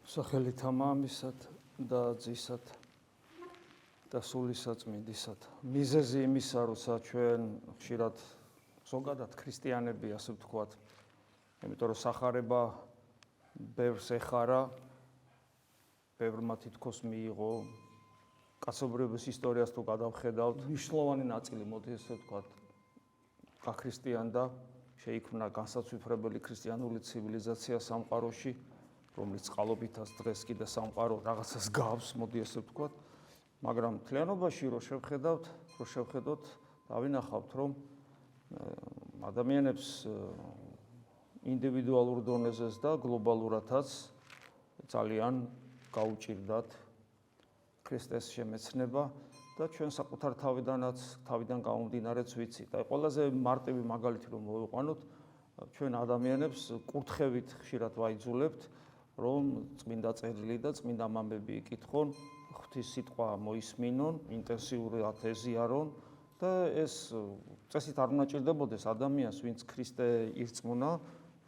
სახელით ამისად და ძისად და სულისაწმინდისად. მიზეზი იმისა, როცა ჩვენ ხშირად ზოგადად ქრისტიანები, ასე ვთქვათ, იმიტომ რომ სახარება ბევრს ეხარა, ბევრმა თითქოს მიიღო, კაცობრიობის ისტორიას თუ გადავხედავთ, მნიშვნელოვანი ნაწილი, მოდი ესე ვთქვათ, გაქრისტიანდა, შეიქმნა განსაცვიფრებელი ქრისტიანული ცივილიზაცია სამყაროში, რომელიც წყალობითაც დღეს კიდე სამყარო რაღაცას გავს, მოდი ესე ვთქვათ, მაგრამ მთლიანობაში რო შევხედოთ, დავინახავთ, რომ ადამიანებს ინდივიდუალურ დონეზეც და გლობალურადაც ძალიან გაუჭირდათ ქრისტეს შემეცნება და ჩვენ საკუთარ თავიდან გამომდინარეც ვიცით. აი ყველაზე მარტივი მაგალითი რომ მოვიყვანოთ, ჩვენ ადამიანებს კურთხევით ხშირად ვაიძულებთ, რომ წმინდა წერილი და წმინდა მამები იკითხონ, ღვთის სიტყვა მოისმინონ, ინტენსიურად ეზიარონ და ეს წესით არ უნდა ჭირდებოდეს ადამიანს, ვინც ქრისტე ირწმუნა,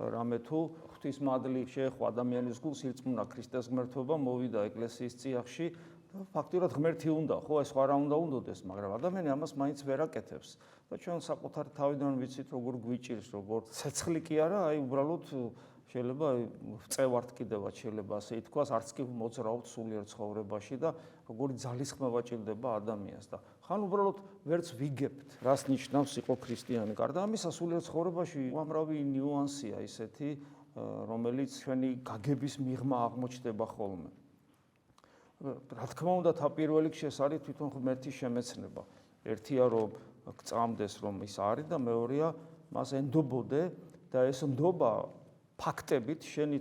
რამე თუ ღვთის მადლი შეეხო ადამიანის გულს, ირწმუნა ქრისტეს ღმერთობა, მოვიდა ეკლესიის წიაღში და ფაქტიურად ღმერთი უნდა, ხო, ეს სხვა რა უნდა უნდოდეს, მაგრამ ადამიანი ამას მაინც ვერ აკეთებს და ჩვენ საკუთარ თავიდან ვიცით, როგორ გვიჭირს, როგორ ცეცხლი კი არა, აი უბრალოდ შეიძლება ვწევართ კიდევაც შეიძლება ასე ითქვას, არც კი მოძრაობთ სულიერ ცხოვრებაში და როგორი ძალისხმევა ჭირდება ადამიანს და ხან უბრალოდ ვერც ვიგებთ, რას ნიშნავს იყო ქრისტიანი. გარდა ამისა, სულიერ ცხოვრებაში უამრავი ნიუანსია ისეთი, რომელიც ჩვენი გაგების მიღმა აღმოჩნდება ხოლმე. რა თქმა უნდა, თავ-პირველ რიგში ეს არის თვითონ ღმერთის შემეცნება. ერთია რომ გწამდეს რომ ის არის და მეორეა მას ენდობოდე და ეს ნდობა ფაქტებით, შენი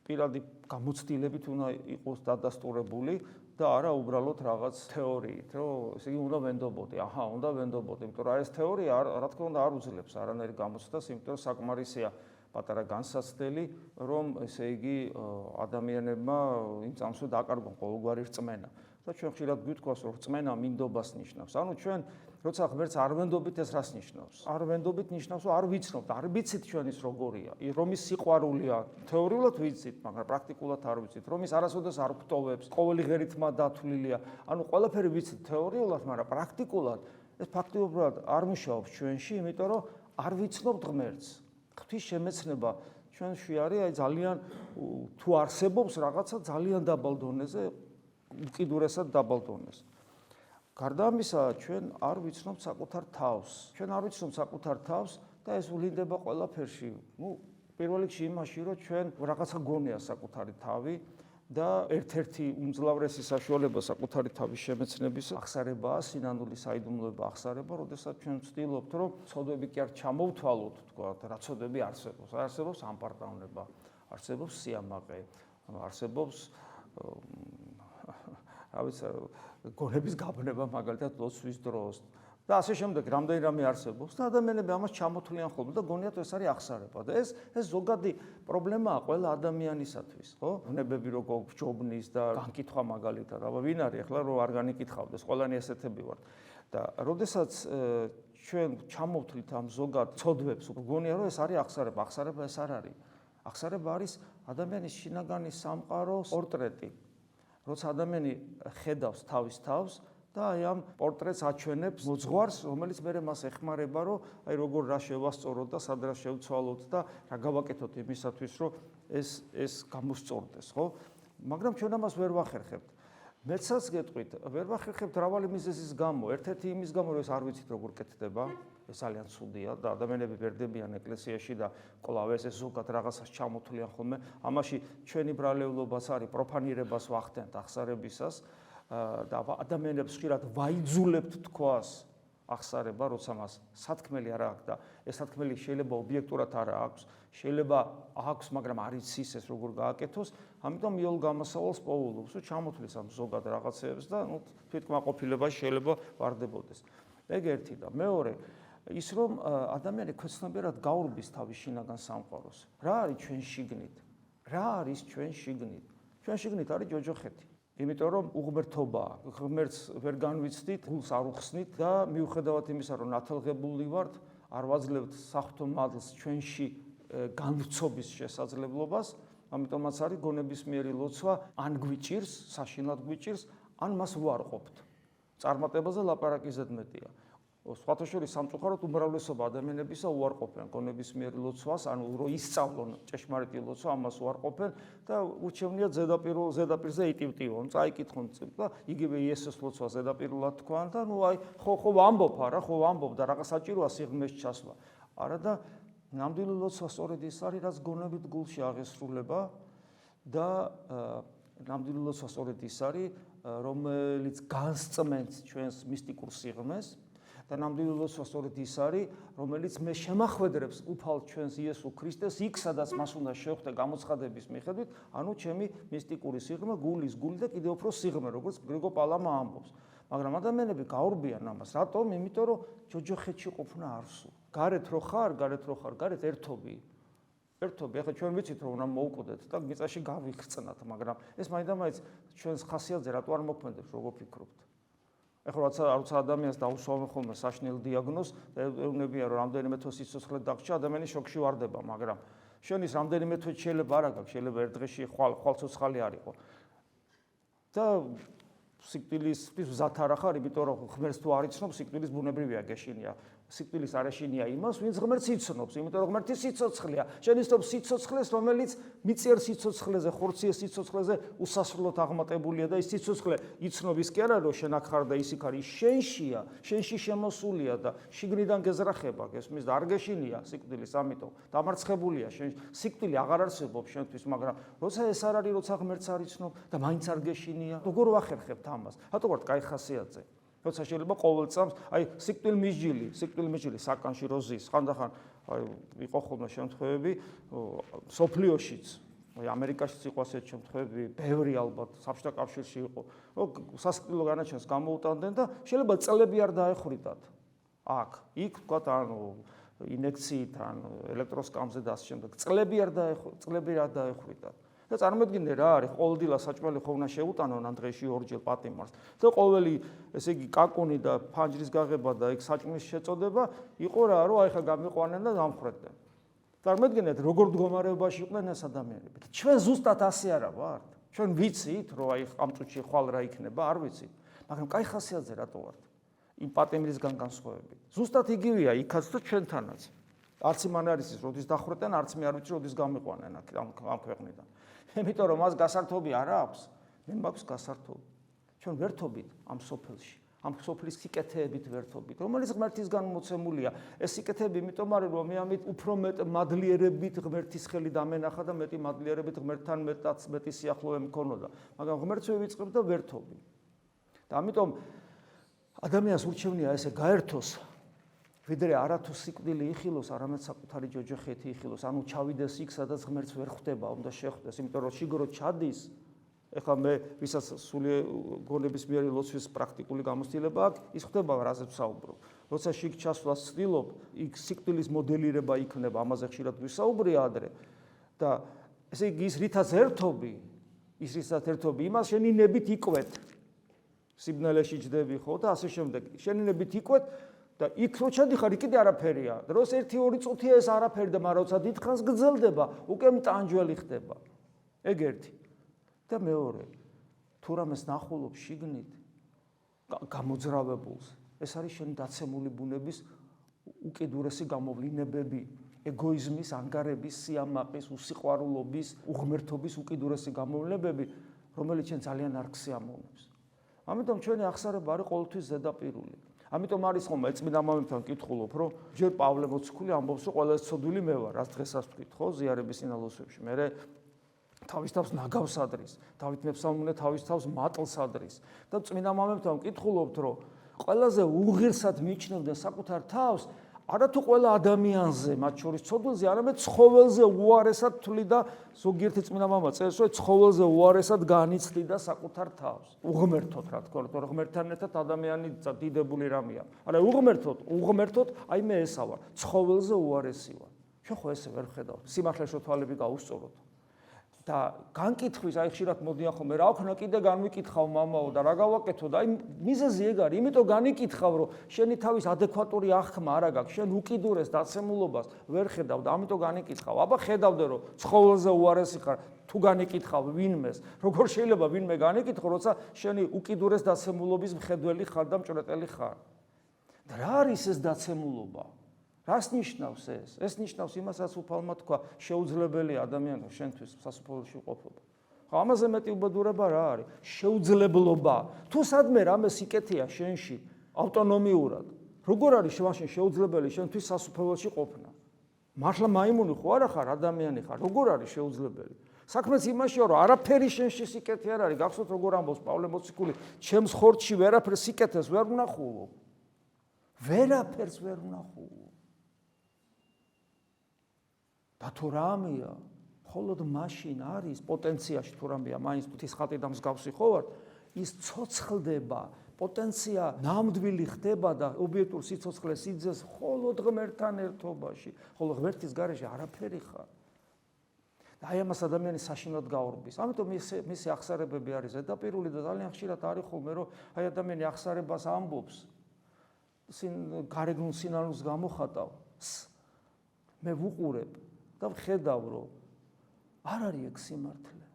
პირადი გამოცდილებით უნდა იყოს დადასტურებული და არა უბრალოდ რაღაც თეორიით, რომ ესე იგი უნდა ვენდობოდე. უნდა ვენდობოდე, იმიტომ რომ ეს თეორია რა თქმა უნდა არ უძლებს არანაირ გამოცდას, იმიტომ რომ საკმარისია პატარა განსაცდელი, რომ ესე იგი ადამიანებმა იმ წამსვე დააკარგონ ყოველგვარი რწმენა. და ჩვენ ხშირად გვითქვას, რომ რწმენა მინდობას ნიშნავს. ანუ ჩვენ როცა ღმერთს არ ვენდობით, ეს რას ნიშნავს? არ ვენდობით ნიშნავს, რომ არ ვიცნობთ, არ ვიცით ჩვენ ის როგორია. რომ ის სიყვარულია, თეორიულად ვიცით, მაგრამ პრაქტიკულად არ ვიცით. რომ ის არასოდეს არ გვტოვებს, ყოველი ღერითმა დათვლილია. ანუ ყველაფერი ვიცით თეორიულად, მაგრამ პრაქტიკულად ეს ფაქტობრივად არ მუშაობს ჩვენში, იმიტომ რომ არ ვიცნობთ ღმერთს. ღვთის შემეცნება ჩვენში არის აი ძალიან თუ არსებობს რაღაცა ძალიან დაბალ დონეზე, უკიდურესად დაბალ დონეზე. გარდა ამისა, ჩვენ არ ვიცნობთ საკუთარ თავს. ჩვენ არ ვიცნობთ საკუთარ თავს და ეს ვლინდება ყველაფერში. პირველ რიგში იმაში, რომ ჩვენ რაღაცა გონია საკუთარი თავი და ერთ-ერთი უმძლავრესი საშუალება საკუთარი თავის შემეცნების ახსარებაა, სინანული საიდუმლოება ახსარება, როდესაც ჩვენ ვცდილობთ, რომ ცოდვები კი არ ჩამოვთვალოთ, თქვათ, რა ცოდვები არსებობს. არსებობს ამპარტავნება, არსებობს სიამაყე, არსებობს რა ვიცი, გონების გაბნება მაგალითად ლოცვის დროს და ასე შემდეგ, რამდენი რამე არსებობს და ადამიანები ამას ჩამოთვლიან ხოლმე და გონიათ ეს არის ახსარება და ეს ზოგადი პრობლემაა ყველა ადამიანისათვის, ხო? ბუნებები რო გვჯობნის და განკითხვა მაგალითად, აბა ვინ არის ახლა რომ არ განიკითხავდეს, ყველანი ესეთები ვართ და როდესაც ჩვენ ჩამოვთვლით ამ ზოგად ცოდვებს, გონია რომ ეს არის ახსარება, ახსარება ეს არ არის. ახსარება არის ადამიანის შინაგანი სამყაროს პორტრეტი. როცა ადამიანი ხედავს თავის თავს და აი ამ პორტრეტს აჩვენებს მოძღვარს, რომელიც მერე მას ეხმარება, რომ აი როგორ რა შევასწოროთ და სად რა შევცვალოთ და რა გავაკეთოთ იმისათვის, რომ ეს გამოსწორდეს, ხო? მაგრამ ჩვენ ამას ვერ ვახერხებთ. მეცაც გეტყვით, ვერ ვახერხებთ მრავალი მიზეზის გამო. ერთ-ერთი იმის გამო, რომ ეს არ ვიცით როგორ კეთდება, ეს ძალიან ცუდია და ადამიანები ვერდებიან ეკლესიაში და კვლავ ეს ზოგად რაღაცას ჩამოთვლიან ხოლმე. ამაში ჩვენი ბრალეულობაც არის, პროფანირებას ვახდენთ ახსარებისას და ადამიანებს ხშირად ვაიძულებთ თქვას ახსარება, როცა მას სათქმელი არ აქვს და ეს სათქმელი შეიძლება ობიექტურად არ აქვს, შეიძლება აქვს, მაგრამ არ იცის ეს როგორ გააკეთოს, ამიტომ მიოლ გამოსავალს პოულობს, რომ ჩამოთვლის ამ ზოგად რაღაცეებს და თვითკმაყოფილება შეიძლება ვარდებოდეს. ეგ ერთი და მეორე, ის რომ ადამიანი ქვეცნობიერად გაურბის თავის შინაგან სამყაროს. რა არის ჩვენ შიგნით? რა არის ჩვენ შიგნით? ჩვენ შიგნით არის ჯოჯოხეთი. იმიტომ რომ უღმერთობაა, ღმერთს ვერ განვიცდით, გულს არ უხსნით და მიუხედავად იმისა, რომ ნათელღებული ვართ, არ ვაძლევთ საღვთო მადლს ჩვენში განვრცობის შესაძლებლობას, ამიტომაც არის გონებისმიერი ლოცვა, ან გვიჭირს, საშინლად გვიჭირს, ან მას უარყოფთ. წარმატებაზე ლაპარაკი ზედმეტია. სხვათა შორის სამწუხაროდ უმრავლესობა ადამიანებისა უარყოფენ გონებისმიერი ლოცვას, ანუ რო ისწავლონ ჭეშმარიტი ლოცვა, ამას უარყოფენ და ურჩევნია ზედაპირზე იტივტივონ, წაიკითხონ და იგივე იესოს ლოცვა ზედაპირულად თქვან და ნუ აი ხო ვამბობ არა, ხო ვამბობ და რაღაც საჭიროა სიღრმეში ჩასვლა. არა და ნამდვილი ლოცვა სწორედ ის არის, რაც გონებით გულში აღესრულება და ნამდვილი ლოცვა სწორედ ის არის, რომელიც განსწმენს ჩვენს მისტიკურ სიღრმეს და ნამდვილი ლოცვა სწორედ ის არის, რომელიც მე შემახვედრებს უფალ ჩვენს იესო ქრისტეს იქ, სადაც მას უნდა შევხვდე გამოცხადების მიხედვით, ანუ ჩემი მისტიკური სიღრმე, გული და კიდევ უფრო სიღრმე, როგორც გრიგო პალამა ამბობს. მაგრამ ადამიანები გაურბიან ამას. რატომ? იმიტომ რომ ჯოჯოხეთში ყოფნა არ სურს. გარეთ რო ხარ, გარეთ ერთობი. ახლა ჩვენ ვიცით რომ უნდა მოუკვდეთ და მიწაში გავიხსნათ, მაგრამ ეს მაინდა-მაინც ჩვენს ხასიათზე რატო არ მოქმედებს, როგორ ფიქრობთ? ახლა როცა ადამიანს დაუსვამენ ხოლმე საშინელ დიაგნოზს და ეუბნებიან რომ რამდენიმე თვე სიცოცხლე დაგჭირა, ადამიანი შოკში ვარდება, მაგრამ შენ ის რამდენიმე თვე შეიძლება არ აქვს, შეიძლება ერთ დღეში ხვალცოცხალი არ იყო. და სიკვდილის მზად არ ხარ, იმიტომ რომ ღმერთს თუ არ იცნობ, სიკვდილის ბუნებრივია გეშინია. სიკვდილის არ ეშინია იმას, ვინც ღმერთს იცნობს, იმიტომ რომ ღმერთი სიცოცხლეა. შენ იცნობ სიცოცხლეს, რომელიც მიწიერ სიცოცხლეზე, ხორციეს სიცოცხლეზე უსასრულოდ აღმატებულია და ის სიცოცხლე იცნობს ის კი არა, რომ შენ აქ ხარ და ის იქ არის, შენშია, შენში შემოსულია და შიგნიდან გეზრახება, გესმის და არ გეშინია სიკვდილის, ამიტომ დამარცხებულია შენ. სიკვდილი აღარ არსებობს შენთვის, მაგრამ როცა ეს არ არის, როცა ღმერთს არ იცნობ და მაინც არ გეშინია, როგორ ვახერხებთ ამას? რატო ვარ კაი ხასიათზე? როცა შეიძლება ყოველ წამს, აი სიკვდილმისჯილი საკანში როზის, ხანდახან აი იყო ხოლმე შემთხვევები, სოფლიოშიც, აი ამერიკაშიც იყო ასეთი შემთხვევები, ბევრი ალბათ საბჭოთა კავშირში იყო, რომ სასიკვდილო განაჩენს გამოუტანდნენ და შეიძლება წლები არ დაეხვრიტათ. აქ, იქ თქვათ, ანუ ინექციით, ან ელექტროსკამზე და ასე შემდეგ, წლები არ დაეხვრიტათ. და წარმოიდგინე რა არის, ყოველდღიურად საჭმელი ხო უნდა შეუტანონ ან დღეში ორჯერ პატიმარს. და ყოველი, ესე იგი, კაკუნი და ფანჯრის გაღება და ეგ საჭმლის შეწოდება იყო რა, რომ აი ხა გამიყვანენ და დამხრდნენ. წარმოიდგინეთ, როგორ მდგომარეობაში იყვნენ ეს ადამიანები. ჩვენ ზუსტად ასე არა ვართ. ჩვენ ვიცით, რომ აი ამ წუთში ხვალ რა იქნება, არ ვიცით. მაგრამ კაი ხასიათზე რატო ვართ? იმ პატიმრისგან განსხვავებით. ზუსტად იგივეა იქაც და ჩვენთანაც. არც იმან არის ის, როდის დახრეტენ, არც მე არ ვიცი, როდის გამიყვანენ ამ ქვეყნიდან. იმიტომ რომ მას გასართობი არ აქვს, მე მაქვს გასართობი. ჩვენ ვერთობით ამ სოფელში, ამ სოფლის სიკეთეებით ვერთობით, რომელიც ღმერთისგან მოცემულია. ეს სიკეთეები იმიტომ არის, რომ მე ამით უფრო მეტ მადლიერებით ღმერთის ხელი დამენახა და მეტი მადლიერებით ღმერთთან მეტი სიახლოვე მქონოდა. მაგრამ ღმერთს ვივიწყებ და ვერთობი. და ამიტომ ადამიანს ურჩევნია ესე გაერთოს, ვიდრე არათუ სიკვდილი იხილოს, არამედ საკუთარი ჯოჯოხეთი იხილოს, ანუ ჩავიდეს იქ, სადაც ღმერთს ვერ ხვდება, უნდა შეხვდეს, იმიტომ რომ შიგრო ჩადის. ეხლა მე ვისაც სული გონებისმიერი ლოცვის პრაქტიკული გამოცდილება აქვს, ის ხვდება რაზეც ვსაუბრობ. როცა შიგ ჩასვლას ვცდილობ, იქ სიკვდილის მოდელირება იქნება, ამაზე ხშირად ვისაუბრია ადრე და ესე იგი ის რითაც ერთობი, იმას შენი ნებით იკვეთ. სიბნელეში ჯდები ხო და ასე შემდეგ. შენი ნებით იკვეთ და იქ რო ჩადიხარ, კიდე არაფერია. დროს 1-2 წუთია ეს არაფერი და მაგრამ როცა დიდხანს გრძელდება, უკვე მტანჯველი ხდება. ეგ ერთი. და მეორე, თუ რამეს ნახულობ შიგნით გამოძრავებულს, ეს არის შენი დაცემული ბუნების უკიდურესი გამოვლინებები, ეგოიზმის, ანგარების, სიამაყის, უსიყვარულობის, უღმერთობის უკიდურესი გამოვლინებები, რომელიც შენ ძალიან არ გსიამოვნებს. ამიტომ ჩვენი აღსარება არის ყოველთვის ზედაპირული. ამიტომ არის ხომ ეწმინდა მამებთან კითხულობ, რომ ჯერ პავლე მოციქული ამბობს, რომ ყველა ცოდვილი მე ვარ, რაც დღესაც ვთქვით, ხო, ზიარების სინალოსებში. მე თავის თავს ნაგავს ადრის, დავით მეფსალმუნე თავის თავს მატლს ადრის. და წმინდა მამებთან კითხულობთ, რომ ყველაზე უღირსად მიიჩნევდნენ საკუთარ თავს, არათუ ყველა ადამიანზე, მათ შორის ცოდვილზე, არამედ ცხოველზე უარესად თვლიდა, ზოგიერთი წმინდა მამა წერს, რომ ცხოველზე უარესად განიცდიდა საკუთარ თავს. უღმერთოდ, რა თქმა უნდა, ღმერთთან ერთად ადამიანი დიდებული რამეა. არა, უღმერთოდ, აი მე ესა ვარ, ცხოველზე უარესი ვარ. ჩვენ ხო ესე ვერ ხედავთ, სიმართლეშო თვალები გაუსწოროთ. და განკითხვის, აი ხშირად მოდიან ხოლმე, რა ვქნა კიდე განვიკითხავ მამაო და რა გავაკეთო და აი მიზეზი ეგ არის, იმიტომ განიკითხავ, რომ შენი თავის ადეკვატური აღქმა არა გაქვს, შენ უკიდურეს დაცემულობას ვერ ხედავ და ამიტომ განიკითხავ. აბა ხედავდე, რომ ცხოველზე უარესი ხარ, თუ განიკითხავ ვინმეს, როგორ შეიძლება ვინმე განიკითხო, როცა შენი უკიდურეს დაცემულობის მხედველი ხარ და მჭრეტელი ხარ. და რა არის ეს დაცემულობა? რას ნიშნავს ეს? ეს ნიშნავს იმასაც უფალმა თქვა, შეუძლებელია ადამიანს შენთვის სასופველში ყოფობა. ხო, ამაზე მეტი უბედურება რა არის? შეუძლებლობა. თუ სადმე რამე სიკეთეა შენში ავტონომიურად, როგორ არის მაშინ შეუძლებელი შენთვის სასופველში ყოფნა? მართლა მაიმუნი ხო არა ხარ, ადამიანი ხარ, როგორ არის შეუძლებელი? საქმეც იმაშია, რომ არაფერი შენში სიკეთე არ არის. გახსოვთ როგორ ამბობს პავლე მოციქული, ჩემს ხორცში ვერაფერ სიკეთეს ვერ ვნახულობ. ვერაფერს ვერ ვნახულობ. და თუ რამეა, მხოლოდ მაშინ არის პოტენციაში თუ რამეა, მაინც თუ ის ხატი და მსგავსი ხო ვარ, ის ცოცხლდება, პოტენცია ნამდვილი ხდება და ობიექტურ სიცოცხლეს იძეს მხოლოდ ღმერთთან ერთობაში, ხოლო ღმერთის გარეშე არაფერი ხარ. და აი ამას ადამიანი საშინლად გაურბის. ამიტომ მისი ახსარებები არის ზედაპირული და ძალიან ხშირად არის ხოლმე, რომ აი ადამიანი ახსარებას ამბობს, გარეგნულ სინანულს გამოხატავ, მე ვუყურებ და ვხედავ, რომ არ არის ეგ სიმართლე.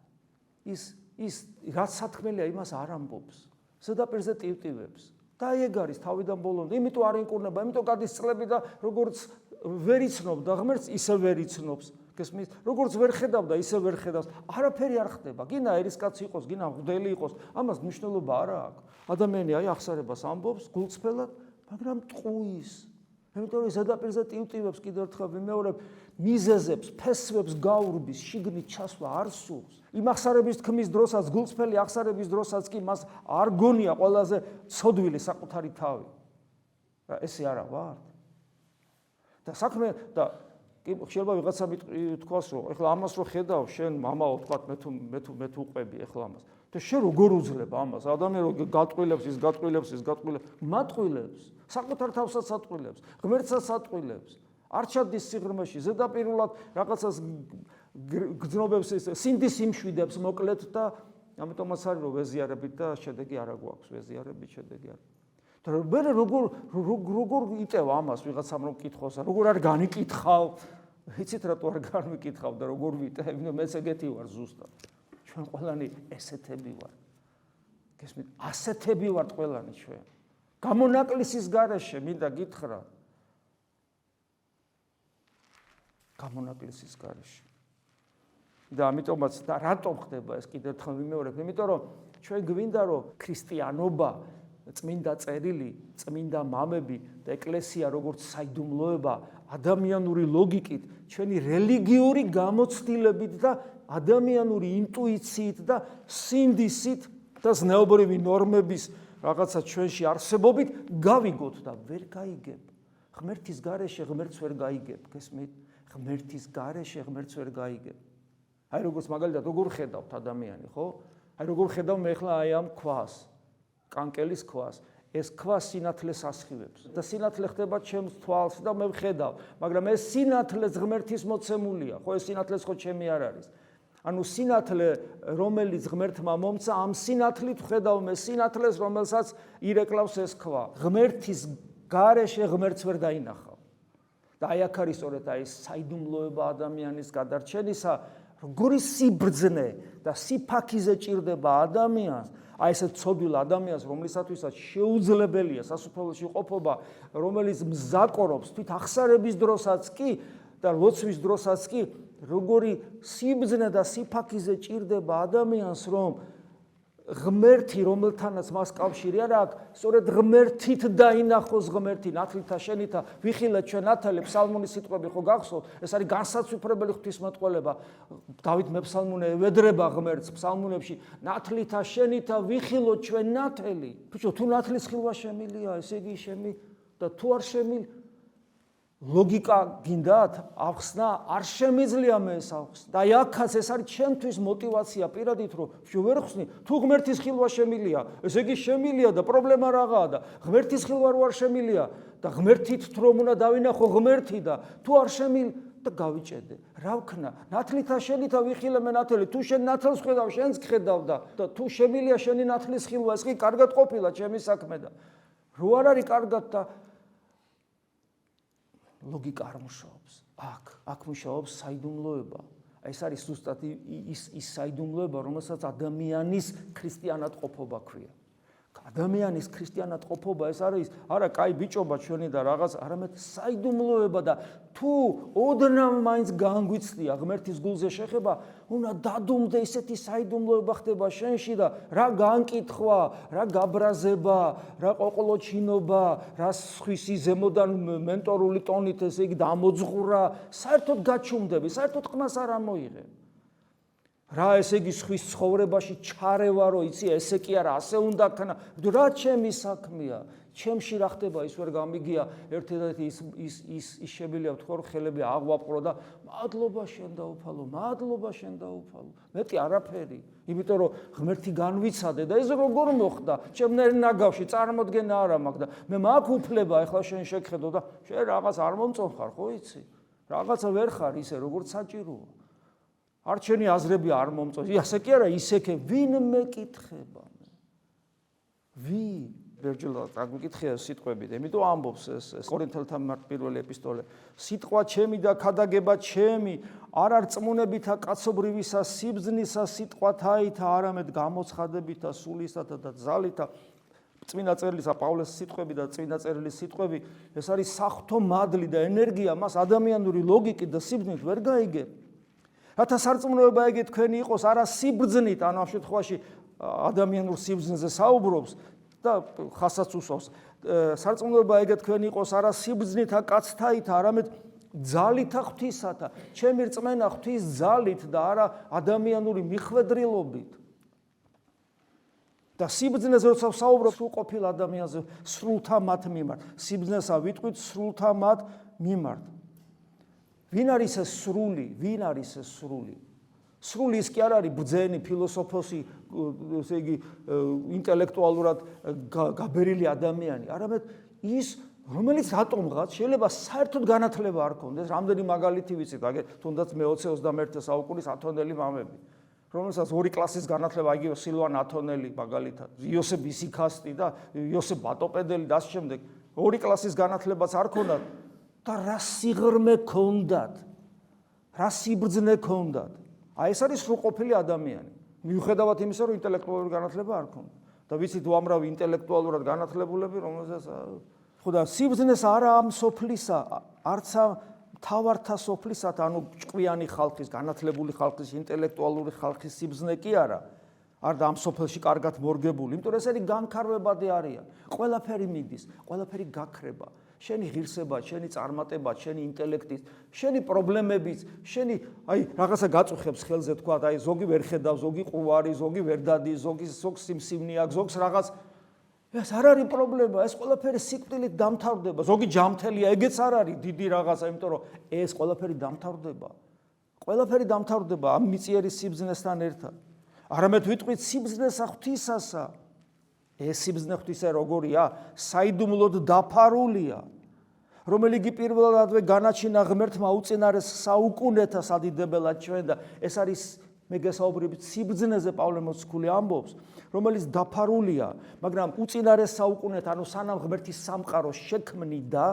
ის რაც სათქმელია, იმას არ ამბობს. ზედაპირზე ტივტივებს. და ეგ არის თავიდან ბოლომდე. იმიტომ არ ინკურნება, იმიტომ გადის წლები და როგორც ვერ იცნობ და ღმერთს ისე ვერ იცნობს. გესმის? როგორც ვერ ხედავ და ისე ვერ ხედავს. არაფერი არ ხდება. გინა ერისკაცი იყოს, გინა მღვდელი იყოს, ამას მნიშვნელობა არ აქვს. ადამიანი აი ახსარებას ამბობს გულწრფელად, მაგრამ ტყუის. იმიტომ რომ ზედაპირზე ტივტივებს კიდევ ერთხელ ვიმეორებ, მიზეზებს, ფესვებს გაურბის, შიგნით ჩასვლა არ სურს. იმ ახსარების თქმის დროსაც, გულწრფელი ახსარების დროსაც კი მას არ გონია ყველაზე ცოდვილი საკუთარი თავი. და ესე არა ვარ. და საქმე და შეიძლება ვიღაცა თქვას, რომ ეხლა ამას რო ხედავ, შენ მამაო თქვათ, მე თუ უყვები ეხლა ამას. და შენ როგორ უძლებ ამას? ადამიანი რო გატყვილებს, მატყვილებს, საკუთარ თავსაც ატყვილებს, ღმერთსაც ატყვილებს. არ ჩადის სიღრმეში, ზედაპირულად რაღაცას გძნობებს, სინდის იმშვიდებს მოკლედ და ამიტომაც არის რომ ვეზიარებით და შედეგი არ აგვაქვს, ვეზიარებით შედეგი არ. და მე როგორ იტევ ამას ვიღაცამ რომ კითხოს, როგორ არ განიკითხავ? იცით რატო არ განვიკითხავ და როგორ ვიტევ? მეც ეგეთი ვარ ზუსტად. ჩვენ ყველანი ესეთები ვარ. გესმით? ასეთები ვართ ყველანი ჩვენ. გამონაკლისის გარეშე მინდა გითხრა. გამონაკლისის გარეშე. და ამიტომაც და რატომ ხდება ეს კიდევ ერთხელ ვიმეორებ? იმიტომ რომ ჩვენ გვინდა რომ ქრისტიანობა, წმინდა წერილი, წმინდა მამები და ეკლესია როგორც საიდუმლოება ადამიანური ლოგიკით, ჩვენი რელიგიური გამოცდილებით და ადამიანური ინტუიციით და სინდისით და ზნეობრივი ნორმების რაღაცა ჩვენში არსებობით გავიგოთ და ვერ გაიგებ. ღმერთის გარეშე ღმერთს ვერ გაიგებ, გესმით? ღმერთის გარეშე ღმერთს ვერ გაიგებ. აი როგორც მაგალითად როგორ ხედავთ ადამიანი, ხო? აი როგორ ხედავ მე ახლა აი ამ ქვას, კანკელის ქვას. ეს ქვა სინათლეს ასხივებს და სინათლე ხდება ჩემს თვალს და მე ვხედავ, მაგრამ ეს სინათლეც ღმერთის მოცემულია, ხო ეს სინათლეც ხო ჩემი არ არის. ანუ სინათლე, რომელიც ღმერთმა მომცა, ამ სინათლით ვხედავ მე სინათლეს, რომელსაც ირეკლავს ეს ქვა. ღმერთის გარეშე ღმერთს ვერ დაინახავ. და აი აქ არის სწორედ აი საიდუმლოება ადამიანის გადარჩენისა, როგორი სიბრძნე და სიფაქიზე ჭირდება ადამიანს, აი ესე ცოდვილ ადამიანს, რომლისათვისაც შეუძლებელია სასופველში ყოფობა, რომელიც მზაკორობს თვით ახსარების დროსაც კი და ლოცვის დროსაც კი, როგორი სიბრძნე და სიფაქიზე ჭირდება ადამიანს, რომ ღმერთი, რომელთანაც მას კავშირი არ აქვს, სწორედ ღმერთით დაინახოს ღმერთი, ნათლითა შენითა ვიხილეთ ჩვენ ნათელი, ფსალმუნის სიტყვები ხო გახსოვთ? ეს არის განსაცვიფრებელი ღვთისმეტყველება. დავით მეფსალმუნე ევედრება ღმერთს ფსალმუნებში, ნათლითა შენითა ვიხილოთ ჩვენ ნათელი. ბიჭო, თუ ნათლის ხილვა შემილია, ესე იგი შემი და თუ არ შემი ლოგიკა გინდათ ახსნა, არ შემიძლია მე ეს ახსნა. და აქაც ეს არის ჩემთვის мотиваცია პირადით, რომ ვერ ხსნი, თუ ღმერთის ხილვა შემილია, ესე იგი შემილია და პრობლემა რაღაცაა და ღმერთის ხილვა რო არ შემილია და ღმერთით თუ რომ უნდა დავინახო ღმერთი და თუ არ შემილ და და გავიჭედე. რა ვქნა? ნათლითა შენითა ვიხილე მე ნათელი. თუ შენ ნათელს ხედავ, შენს გხედავ და თუ შემილია შენი ნათლის ხილვა, ეს კი კარგად ყოფილა ჩემი საქმე და რო არ არის კარგად და ლოგიკა არ მუშაობს. აქ მუშაობს საიდუმლოება. ეს არის ზუსტად ის საიდუმლოება, რომელსაც ადამიანის ქრისტიანად ყოფობა ქვია. ადამიანის ქრისტიანად ყოფობა ეს არის არა კაი ბიჭობა ჩვენი და რაღაც, არამედ საიდუმლოება და თუ ოდნავ მაინც განგვიცდია ღმერთის გულზე შეხება, უნდა დადუმდე ისეთი საიდუმლოება ხდება შენში და რა განკითხვა, რა გაბრაზება, რა ყოყლოჩინობა, რა სხვისი ზემოდან მენტორული ტონით ესე იგი დამოძღვრა, საერთოდ გაჩუმდები, საერთოდ ყმას არ ამოიღებ. რა ესე იგი სხვის ცხოვრებაში ჩარევა რო იცი ესე კი არა ასე უნდა ქნა რა ჩემი საქმეა ჩემში რა ხდება ის ვერ გამიგია ერთადერთი ის შეგვიძლია ვთქვა რომ ხელები აღვაპყრო და მადლობა შენ დაუფალო მეტი არაფერი იმიტომ რომ ღმერთი განვიცადე და ეს როგორ მოხდა ჩემნერ ნაგავში წარმოდგენა არა მაქვს და მე მაქვს უფლება ახლა შენ შეგხედო და შენ რაღაც არ მომწონხარ ხო იცი რაღაცა ვერ ხარ ისე როგორც საჭიროა არჩენი აზრები არ მომწონს. ასე კი არა, ისე ვინ მეკითხება მე? ვინ? ბერჯელად აგმიკითხია სიტყვებით. იმიტომ ამბობს ეს კორინთელთა პირველი ეპისტოლე. სიტყვა ჩემი და ქადაგება ჩემი არ არწმუნებითა კაცობრივისა სიბრძნისა სიტყვათაითა, არამედ გამოცხადებითა სულისათა და ძალითა. წმინდა წერილისა პავლეს სიტყვები და წმინდა წერილის სიტყვები, ეს არის საღვთო მადლი და ენერგია, მას ადამიანური ლოგიკით და სიბრძნით ვერ გაიგებ. რათა სარწმუნოება ეგ თქვენი იყოს არა სიბრძნით, ანუ ამ შემთხვევაში ადამიანურ სიბრძნეზე საუბრობს და ხასაც უსვავს. სარწმუნოება ეგ თქვენი იყოს არა სიბრძნითა კაცთაითა, არამედ ძალითა ღვთისათა. ჩემი რწმენა ღვთის ძალით და არა ადამიანური მიხვედრილობით. და სიბრძნეზე როცა საუბრობ სრულყოფილ ადამიანზე, სრულთა მათ მიმართ. სიბრძნესა ვიტყვით სრულთა მათ მიმართ. ვინ არის ეს სრული? ვინ არის ეს სრული? სრული ის კი არ არის ბრძენი, ფილოსოფოსი, ესე იგი ინტელექტუალურად გაბერილი ადამიანი, არამედ ის რომელიც რატომღაც შეიძლება საერთოდ განათლება არ ქონდეს, რამდენი მაგალითი ვიცით, თუნდაც მე-20-21 საუკუნის ათონელი მამები, რომელსაც 2 კლასის განათლება იგივე სილვან ათონელი მაგალითად, იოსებ ისიქასტი და იოსებ ბატოპედელი და ასე შემდეგ, 2 კლასის განათლებაც არ ქონდათ. და რა სიღრმე ქონდათ, რა სიბრძნე ქონდათ. აი ეს არის სრულყოფილი ადამიანი. მიუხედავად იმისა, რომ ინტელექტუალური განათლება არ ქონდა. და ვიცით უამრავი ინტელექტუალურად განათლებულები, რომელსაც ხო და სიბრძნეს არა ამ სოფლისა, არც თავართა სოფლისა, ანუ ჭკვიანი ხალხის, განათლებული ხალხის, ინტელექტუალური ხალხის სიბრძნე კი არა. არ და ამ სოფელში კარგად მორგებული, იმიტომ რომ ეს არის განქარვებადი არიან. ყველაფერი მიდის, ყველაფერი გაქრება. შენი ღირსება, შენი წარმატება, შენი ინტელექტით, შენი პრობლემებით, შენი აი რაღაცა გაწუხებს ხელზე თქვა, აი ზოგი ვერ ხედავ, ზოგი ყუარი, ზოგი ვერ დადის, ზოგს სიმსივნე აქვს, ზოგს რაღაც ეს არ არის პრობლემა, ეს ყველაფერი სიკვდილით დამთავრდება. ზოგი ჯამთელია, ეგეც არ არის დიდი რაღაცა, იმიტომ რომ ეს ყველაფერი დამთავრდება. ყველაფერი დამთავრდება ამ მიწიერი სიბრძნესთან ერთად. არამედ ვიტყვით სიბრძნესა ღვთისასა. ეს სიბრძნე ღვთისა როგორია? საიდუმლოდ დაფარულია, რომელიგი პირველადვე განაჩინა ღმერთმა უწინარეს საუკუნეთა სადიდებელად ჩვენ და ეს არის მე გესაუბრებით სიბრძნეზე პავლე მოციქული ამბობს, რომელიც დაფარულია, მაგრამ უწინარეს საუკუნეთა, ანუ სანამ ღმერთის სამყარო შექმნიდა,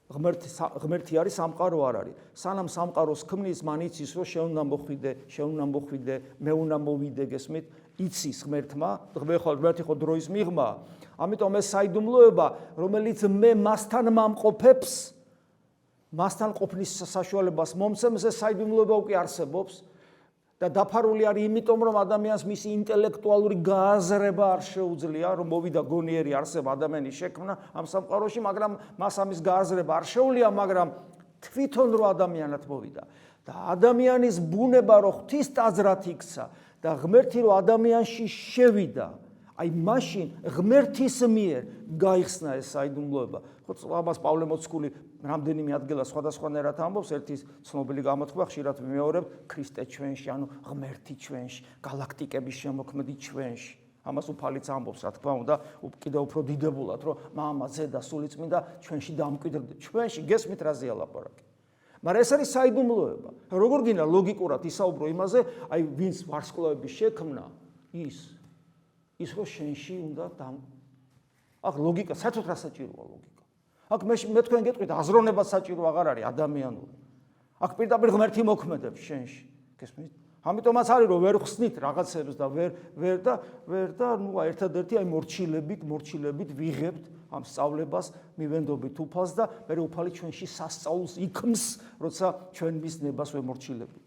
ღმერთი არის სამყარო არ არის. სანამ სამყაროს ქმნის, მან იცის, რომ შენ უნდა მოხვიდე, მე უნდა მოვიდე, გესმით? იცის ღმერთმა, ღმერთი ხო დროის მიღმა. ამიტომ ეს საიდუმლოება, რომელიც მე მასთან მამყოფებს, მასთან ყოფნის საშუალებას მომცემს, ეს საიდუმლოება უკვე არსებობს და დაფარული არის იმიტომ, რომ ადამიანს მისი ინტელექტუალური გააზრება არ შეუძლია, რომ მოვიდა გონიერი არსება ადამიანის შექმნა ამ სამყაროში, მაგრამ მას ამის გააზრება არ შეუძლია, მაგრამ თვითონ რო ადამიანად მოვიდა და ადამიანის ბუნება რო ღვთის ტაძრად იქცა და ღმერთი რო ადამიანში შევიდა, აი მაშინ ღმერთის მიერ გაიხსნა ეს საიდუმლოება. ხო ამას პავლე მოციქული რამდენიმე ადგილას სხვადასხვანაირად ამბობს, ერთი ცნობილი გამოთქვა ხშირად ვიმეორებ ქრისტე ჩვენში, ანუ ღმერთი ჩვენში, გალაქტიკების შემოქმედი ჩვენში. ამას უფალიც ამბობს, რა თქმა უნდა, კიდევ უფრო დიდებულად, რომ მამა, ზედა, სულიწმინდა ჩვენში დამკვიდრდა. ჩვენში გესმით რაზეა ლაპარაკი. მაგრამ ეს არის საიდუმლოება. როგორ გინდა ლოგიკურად ისაუბრო იმაზე, აი ვინც ვარსკვლავების შექმნა, ის რო შენში უნდა აქ ლოგიკა, საერთოდ რა საჭიროა ლოგიკა. აქ მე თქვენ გეტყვით, აზროვნება საჭირო აღარ არის ადამიანური. აქ პირდაპირ ღმერთი მოქმედებს შენში. გესმით? ამიტომაც არის რომ ვერ ხსნით რაღაცებს და ვერ და ნუ ერთადერთი აი მორჩილებით ვიღებთ ამ სწავლებას, მივენდობით უფალს და მე უფალი ჩვენში სასწაულს იქმს, როცა ჩვენ მის ნებას ვემორჩილებით.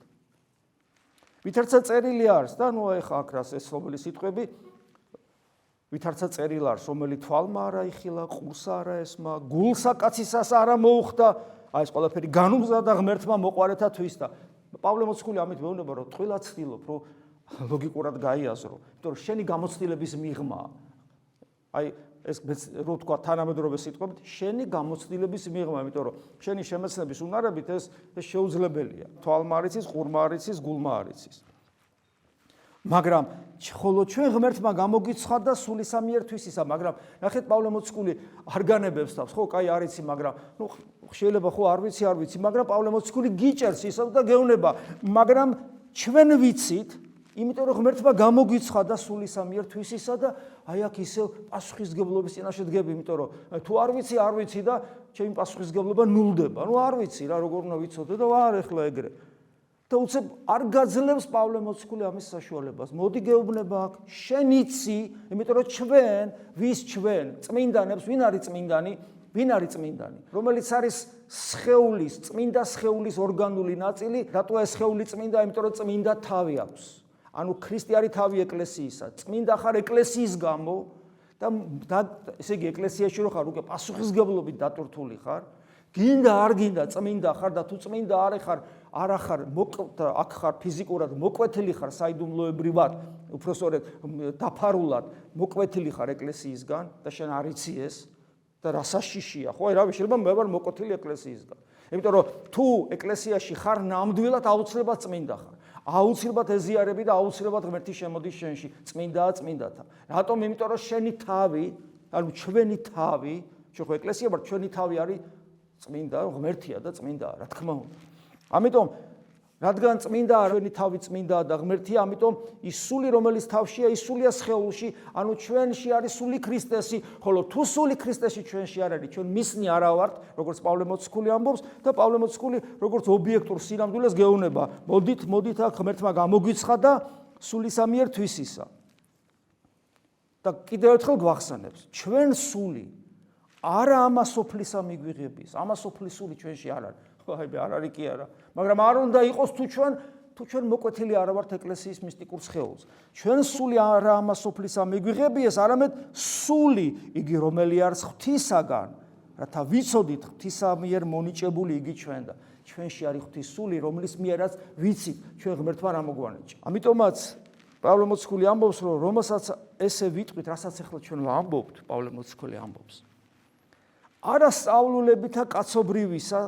ვითარცა წერილი არის და ნუ ეხა აქ რას ეს რომელი სიტყვები ვითარცა წერილი არის, რომელი თვალმა არა იხილა, ყურსა არა ესმა, გულსა კაცისას არა მოუხდა, აი ეს ყველაფერი განუგზავნა ღმერთმა მოყვარეთა თვის და პავლე მოციქული ამით მეუბნება, რომ ტყილად ცდილობ, რომ ლოგიკურად გაიაზრო, იმიტომ რომ შენი გამოცდილების მიღმა, აი ეს რო თქვა თანამედროვე სიტყვებით, შენი გამოცდილების მიღმა, იმიტომ რომ შენი შემეცნების უნარებით ეს შეუძლებელია. თვალმა არ იცის, ყურმა არ იცის, გულმა არ იცის. მაგრამ ხოლო ჩვენ ღმერთმა გამოგიცხადა სულისამიერ თვისისა, მაგრამ ნახეთ პავლე მოციქული არ განებებს თავს, ხო, კაი არ იცი, მაგრამ ნუ შეიძლება ხო არ ვიცი, მაგრამ პავლე მოციქული გიჭერს ისევ და გეუბნება, მაგრამ ჩვენ ვიცით, იმიტომ რომ ღმერთმა გამოგიცხადა სულისამიერ თვისისა და აი აქ ისევ პასუხისგებლობის წინაშე დგები, იმიტომ რომ თუ არ ვიცი და ჩემი პასუხისგებლობა ნულდება. ნუ არ ვიცი რა, როგორ უნდა ვიცოდე და ვარ ეხლა ეგრე. და უცებ არ გაძლევს პავლე მოციქული ამის საშუალებას. მოდი გეუბნება აქ, შენ იცი, იმიტომ რომ ჩვენ წმინდანებს, ვინ არის წმინდანი, რომელიც არის წმინდა სხეულის ორგანული ნაწილი, რატო ეს სხეული წმინდა, იმიტომ რომ წმინდა თავი აქვს. ანუ ქრისტიანი თავი ეკლესიისა, წმინდა ხარ ეკლესიის გამო და ესე იგი ეკლესიაში რო ხარ, უკვე პასუხისგებლობით დატვირთული ხარ. გინდა არ გინდა წმინდა ხარ და თუ წმინდა არ ხარ აქ ხარ ფიზიკურად მოკვეთილი ხარ საიდუმლოებრივად, უпроსორედ დაფარულად მოკვეთილი ხარ ეკლესიისგან და შენ არ იცი ეს და რა საშიშია, ხო, რავი, შეიძლება მე ვარ მოკვეთილი ეკლესიისგან. იმიტომ რომ თუ ეკლესიაში ხარ ნამდვილად აუცილებლად წმინდა ხარ. აუცილებლად ეზიარები და აუცილებლად ღმერთი შემოდის შენში, წმინდათა. რატომ? იმიტომ რომ შენი თავი, ანუ ჩვენი თავი, ხო ეკლესია ვარ, ჩვენი თავი არის წმინდა, ღმერთია და წმინდა, რა თქმა უნდა. ამიტომ რადგან წმინდა ჩვენი თავი წმინდა და ღმერთია, ამიტომ ის სული, რომელიც თავშია, ის სულია სხეულში, ანუ ჩვენში არის სული ქრისტესი, ხოლო თუ სული ქრისტესი ჩვენში არ არის, ჩვენ მისნი არა ვართ, როგორც პავლე მოციქული ამბობს და პავლე მოციქული როგორც ობიექტურ სინამდვილეს გეუბნება, მოდით აქ ღმერთმა გამოგვიცხადა სულისამიერ თვისისა. და კიდევ ერთხელ გვახსენებს, ჩვენ სული არა ამასოფლისა მიგვიღების, ამასოფლის სული ჩვენში არ არის. აი არ არის კი არა, მაგრამ არ უნდა იყოს თუ ჩვენ მოკვეთილი არა ვართ ეკლესიის მისტიკურ სხეულს. ჩვენ სული არა ამასოფლისა მიგვიღებიეს, არამედ სული იგი რომელი არის ღვთისაგან, რათა ვიცოდით ღვთისამიერ მონიჭებული იგი ჩვენ და ჩვენში არის ღვთის სული, რომლის მიერაც ვიცით ჩვენ ღმერთმა რა მოგვანიჭა. ამიტომაც პავლე მოციქული ამბობს, რომ რომელსაც ესე ვიტყვით, რასაც ახლა ჩვენ ვამბობთ, პავლე მოციქული ამბობს. არა სწავლულებითა კაცობრივისა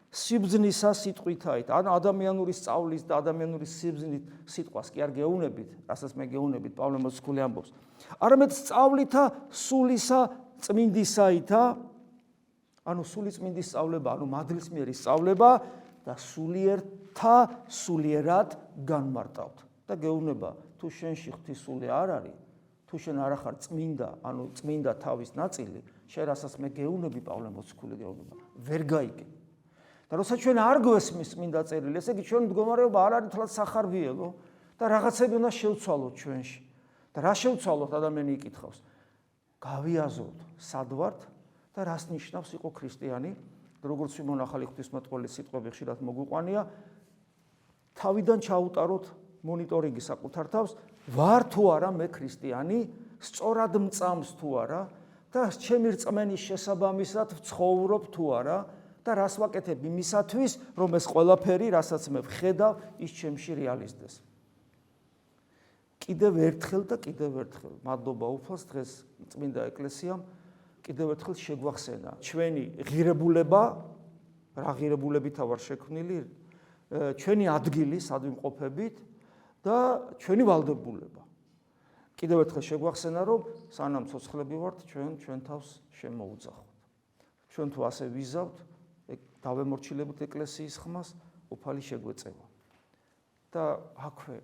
სიბრძნისა სიტყვითაით, ანუ ადამიანური სწავლის და ადამიანური სიბრძნით სიტყვას კი არ გეუნებით, რასაც მე გეუნებით, პავლე მოციქული ამბობს. არამედ სწავლითა სულისა წმინდისაითა, ანუ სული წმინდის სწავლება, ანუ მადლისმიერი სწავლება და სულიერად განმარტავთ. და გეუბნება, თუ შენში ღვთის სული არ არის, თუ შენ არ ხარ წმინდა, ანუ წმინდა თავის ნაწილი, შენ რასაც მე გეუბნები, პავლე მოციქული გეუბნება, ვერ გაიგებ. და როცა ჩვენ არ გვესმის წმინდა წერილი, ესე იგი ჩვენ მდგომარეობა არ არის თლად სახარბიელო და რაღაცები უნდა შევცვალოთ ჩვენში. და რა შევცვალოთ, ადამიანი იკითხავს. გავიაზროთ, სად ვართ და რას ნიშნავს იყო ქრისტიანი, როგორც ვიმონახალი ღვთისმეტყველის სიტყვები ხშირად მოგვიყვანია, თავიდან ჩაუტაროთ მონიტორინგი საკუთარ თავს, ვარ თუ არა მე ქრისტიანი, სწორად მწამს თუ არა და ჩემი რწმენის შესაბამისად ვცხოვრობ თუ არა და რას ვაკეთებ იმისათვის, რომ ეს ყველაფერი, რასაც მე ვხედავ, ის ჩემში რეალიზდეს. კიდევ ერთხელ მადლობა უფალს დღეს წმინდა ეკლესიამ კიდევ ერთხელ შეგვახსენა ჩვენი ღირებულება, რა ღირებულებითა ვარ შექმნილი, ჩვენი ადგილი, სად ვიმყოფებით და ჩვენი ვალდებულება. კიდევ ერთხელ შეგვახსენა, რომ სანამ ცოცხლები ვართ, ჩვენ თავს შემოუძახოთ. ჩვენ თუ ასე ვიზავთ, დავემორჩილებთ ეკლესიის ხმას, უფალი შეგვეწევა. და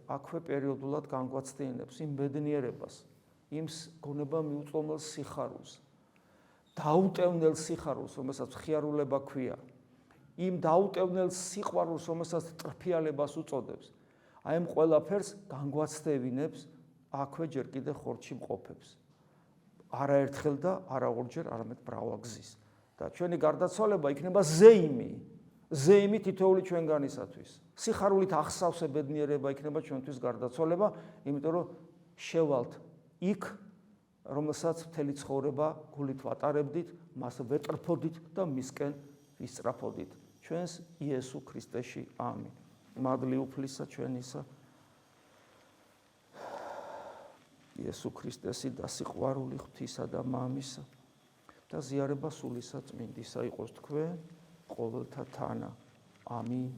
აქვე პერიოდულად განგვაცდენებს იმ ბედნიერებას, იმ გონება მიუწვდომელ სიხარულს, დაუტევნელ სიხარულს, რომელსაც ხიარულება ქვია, იმ დაუტევნელ სიყვარულს, რომელსაც ტრფიალებას უწოდებს. აი ამ ყველაფერს განგვაცდევინებს აქვე ჯერ კიდე ხორცში მყოფებს. არაერთხელ და არა ორჯერ, არამედ მრავალგზის. და ჩვენი გარდაცვალება იქნება ზეიმი თითოეული ჩვენგანისათვის. სიხარულით ახსავსე ბედნიერება იქნება ჩვენთვის გარდაცვალება, იმიტომ რომ შევალთ იქ, რომელსაც მთელი ცხოვრება გულით ვატარებდით, მას ვეტრფოდით და მისკენ ვისწრაფოდით. ჩვენს იესო ქრისტეში. ამინ. მადლი უფლისა ჩვენისა იესო ქრისტესი და სიყვარული ღვთისა და მამისა და ზიარება სულისა წმინდისა იყოს თქვენ ყოველთა თანა. ამინ.